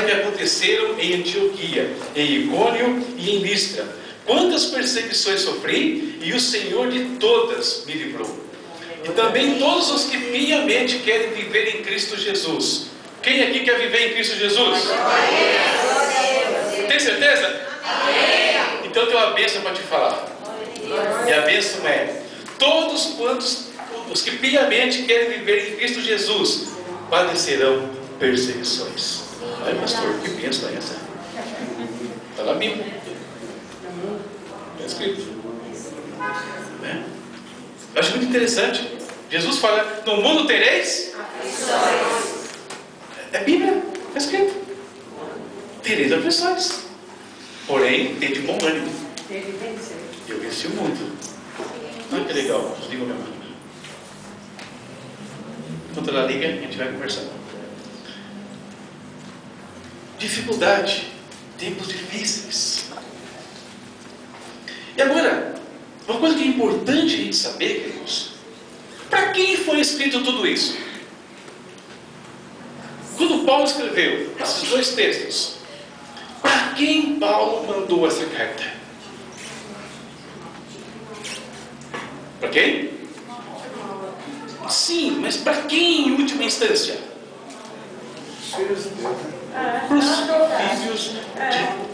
que aconteceram em Antioquia, em Icônio e em Listra. Quantas perseguições sofri, e o Senhor de todas me livrou. E também todos os que piamente querem viver em Cristo Jesus. Quem aqui quer viver em Cristo Jesus? Tem certeza? Então tem uma bênção para te falar. E a bênção é: todos quantos os que piamente querem viver em Cristo Jesus padecerão perseguições. Ai, pastor, que bênção é essa? Está na Bíblia. Está escrito. Eu acho muito interessante. Jesus fala: no mundo tereis aflições. É Bíblia, está escrito. Tereis aflições. Porém, tem de bom ânimo. Eu venci o mundo. Olha que legal. Desliga o meu mano. Enquanto ela liga, a gente vai conversar. Dificuldade. Tempos difíceis. E agora, uma coisa que é importante a gente saber, queridos: para quem foi escrito tudo isso? Quando Paulo escreveu esses dois textos, para quem Paulo mandou essa carta? Para quem? Sim, mas para quem em última instância? Para os filhos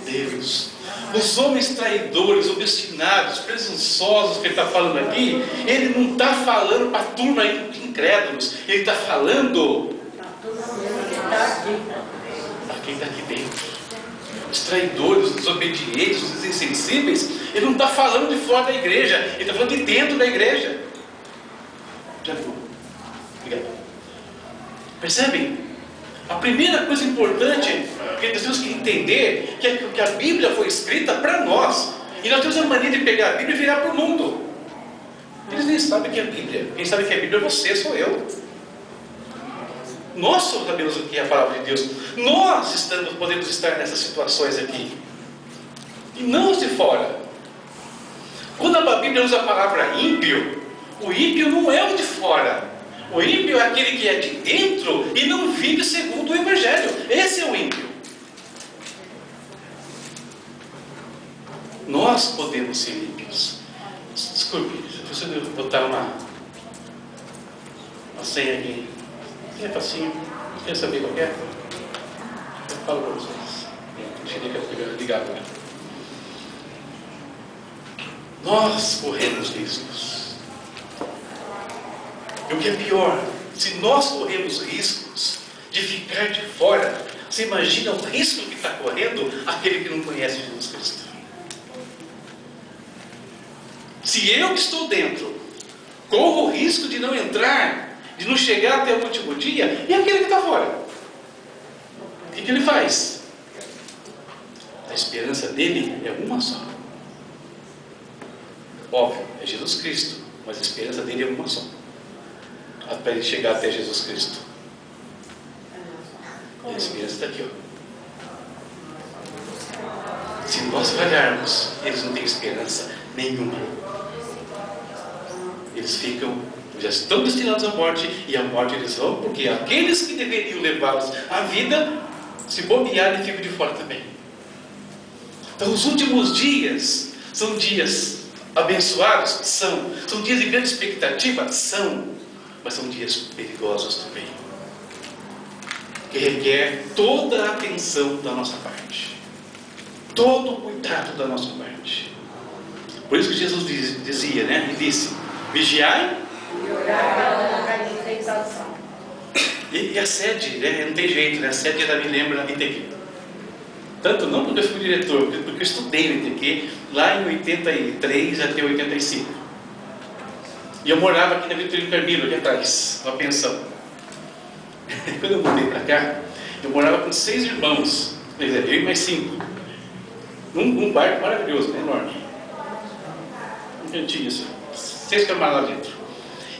de Deus. Os homens traidores, obstinados, presunçosos que ele está falando aqui, ele não está falando para a turma de incrédulos, ele está falando para quem está aqui dentro. Os traidores, os desobedientes, os insensíveis, ele não está falando de fora da igreja, ele está falando de dentro da igreja. Já viu? Obrigado. Percebem? A primeira coisa importante que nós temos que entender que a Bíblia foi escrita para nós. E nós temos a mania de pegar a Bíblia e virar para o mundo. Eles nem sabem que é a Bíblia. Quem sabe que é a Bíblia é você, sou eu. Nós sabemos o que é a palavra de Deus. Nós podemos estar nessas situações aqui. E não os de fora. Quando a Bíblia usa a palavra ímpio, o ímpio não é o de fora. O ímpio é aquele que é de dentro e não vive segundo o Evangelho. Esse é o ímpio. Nós podemos ser ímpios. Desculpe, se você botar uma senha aqui, é facinho, quer saber qual é? Eu falo para vocês. Deixa eu ligar agora. Nós corremos riscos. E o que é pior, se nós corremos riscos de ficar de fora, você imagina o risco que está correndo aquele que não conhece Jesus Cristo. Se eu que estou dentro corro o risco de não entrar, de não chegar até o último dia, e aquele que está fora, o que ele faz? A esperança dele é uma só. Óbvio, é Jesus Cristo, mas a esperança dele é uma só. Para ele chegar até Jesus Cristo. E a esperança está aqui, ó. Se nós falharmos, eles não têm esperança nenhuma. Eles já estão destinados à morte, e à morte eles vão, porque aqueles que deveriam levá-los à vida, se bobearem, ficam de fora também. Então os últimos dias são dias abençoados? São dias de grande expectativa? São. Mas são dias perigosos também, que requer toda a atenção da nossa parte, todo o cuidado da nossa parte. Por isso que Jesus dizia, né? Ele disse: vigiai e orai. E a sede, né? Não tem jeito, né? A sede ainda me lembra ITQ. Tanto não porque eu fui diretor, porque eu estudei no ITQ lá em 83 até 85. E eu morava aqui na Vitorino Carmilo, aqui atrás, uma pensão. Quando eu mudei para cá, eu morava com 6 irmãos, quer dizer, eu e mais 5. Num bairro maravilhoso, né, enorme. Um cantinho assim, 6 camadas lá dentro.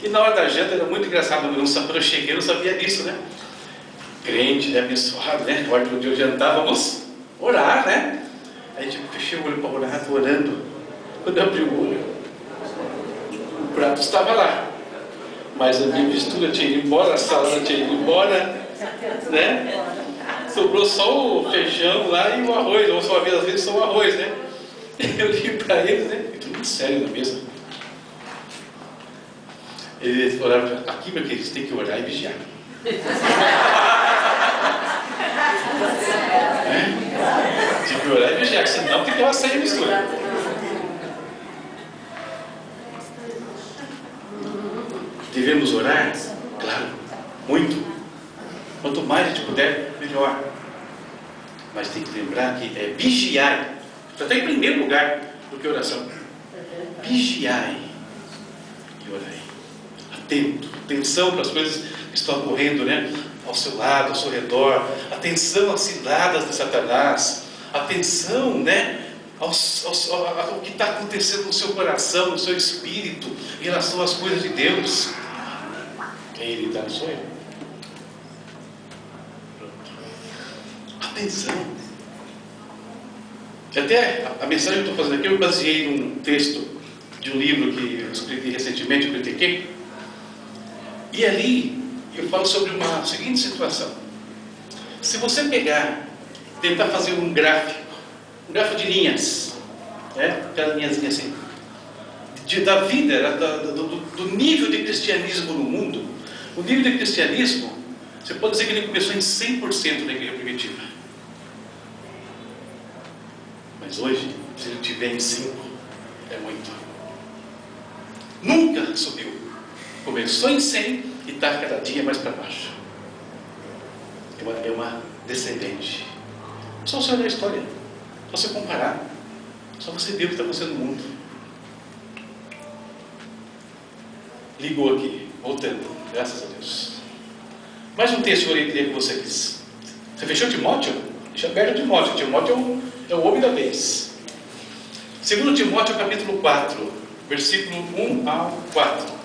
E na hora da janta era muito engraçado, quando eu cheguei eu não sabia disso, né? Crente, né, abençoado, né? Na hora que eu jantar, vamos orar, né? Aí tipo, fechei o olho para orar, estou orando. Quando eu abri o olho, o prato estava lá, mas a minha mistura tinha ido embora, a salada tinha ido embora, né? Sobrou só o feijão lá e o arroz, ou só às vezes só o arroz, né? Eu li para eles, né? E tudo muito sério na mesa. Eles oraram, aqui, meu querido, tem que orar e vigiar. Tem que orar e vigiar, senão tem que ela sair mistura. Devemos orar? Claro, muito. Quanto mais a gente puder, melhor. Mas tem que lembrar que é vigiar. Até em primeiro lugar do que oração. Vigiai e orai. Atento, atenção para as coisas que estão ocorrendo, né? Ao seu lado, ao seu redor. Atenção às ciladas de Satanás. Atenção, né? Ao que está acontecendo no seu coração, no seu espírito, em relação às coisas de Deus. Quem Ele está no sou eu. Atenção. Até a mensagem que eu estou fazendo aqui, eu baseei num texto de um livro que eu escrevi recentemente, eu critiquei. E ali eu falo sobre uma seguinte situação. Se você pegar, tentar fazer um gráfico de linhas, né? Aquela linhazinha assim, da vida, do nível de cristianismo no mundo. O nível de cristianismo, você pode dizer que ele começou em 100% na igreja primitiva. Mas hoje, se ele tiver em 5, é muito. Nunca subiu. Começou em 100 e está cada dia mais para baixo. É uma descendente. Só você olhar a história, só você comparar, só você ver o que está acontecendo no mundo. Ligou aqui, voltando, graças a Deus. Mais um texto que eu queria que você quis. Você fechou Timóteo? Deixa aberto Timóteo. Timóteo é o homem da vez. 2 Timóteo capítulo 4, versículo 1 ao 4.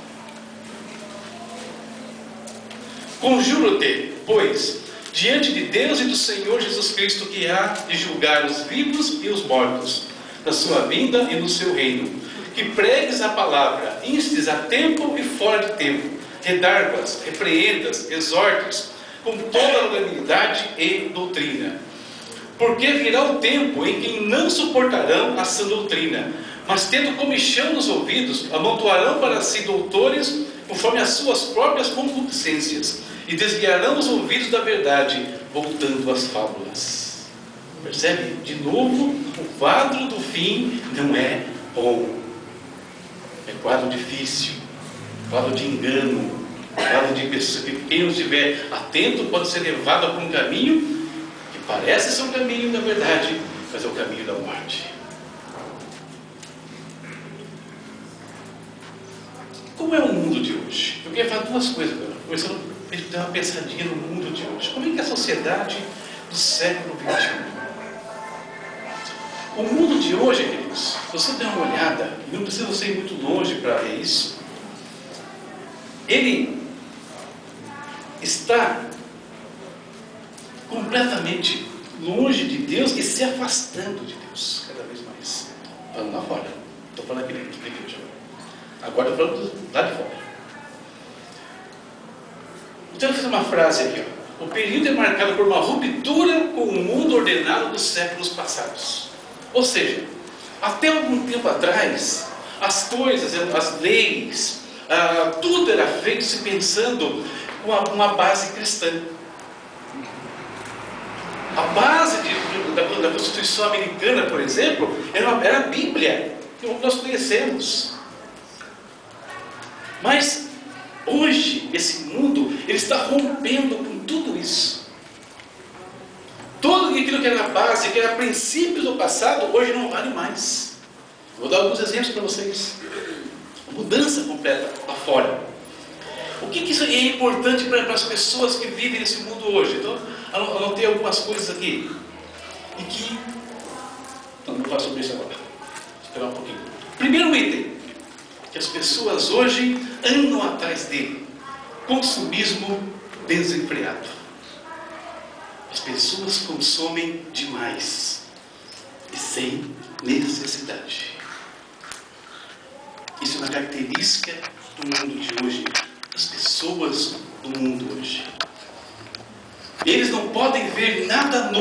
Conjuro-te, pois, diante de Deus e do Senhor Jesus Cristo, que há de julgar os vivos e os mortos, na sua vinda e no seu reino, que pregues a palavra, instes a tempo e fora de tempo, redarguas, repreendas, exortes, com toda a longanimidade e doutrina. Porque virá o tempo em que não suportarão a sã doutrina, mas tendo comichão nos ouvidos, amontoarão para si doutores, conforme as suas próprias concupiscências, e desviarão os ouvidos da verdade, voltando às fábulas. Percebe? De novo, o quadro do fim não é bom. É quadro difícil, quadro de engano, quadro de pessoa que quem não estiver atento pode ser levado por um caminho que parece ser um caminho, na verdade, mas é o caminho da morte. Como é o mundo de hoje? Eu queria falar duas coisas agora. Começando a gente dar uma pensadinha no mundo de hoje. Como é que é a sociedade do século XXI? O mundo de hoje, queridos, se você der uma olhada, e não precisa você ir muito longe para ver isso, ele está completamente longe de Deus e se afastando de Deus cada vez mais. Falando lá fora, estou falando aqui dentro da igreja. Agora estou falando lá de fora. Então eu fiz uma frase aqui, ó. O período é marcado por uma ruptura com o mundo ordenado dos séculos passados. Ou seja, até algum tempo atrás, as coisas, as leis, tudo era feito se pensando com uma base cristã. A base da Constituição Americana, por exemplo, era a Bíblia, que nós conhecemos. Mas hoje, esse mundo, ele está rompendo com tudo isso. Tudo aquilo que era base, que era princípio do passado, hoje não vale mais. Vou dar alguns exemplos para vocês. Mudança completa lá fora. O que isso é importante para as pessoas que vivem nesse mundo hoje? Então, anotei algumas coisas aqui. E que... Não vou falar sobre isso agora. Vou esperar um pouquinho. Primeiro item, que as pessoas hoje andam atrás dele. Consumismo desenfreado. As pessoas consomem demais e sem necessidade. Isso é uma característica do mundo de hoje, das pessoas do mundo hoje. eles não podem ver nada novo.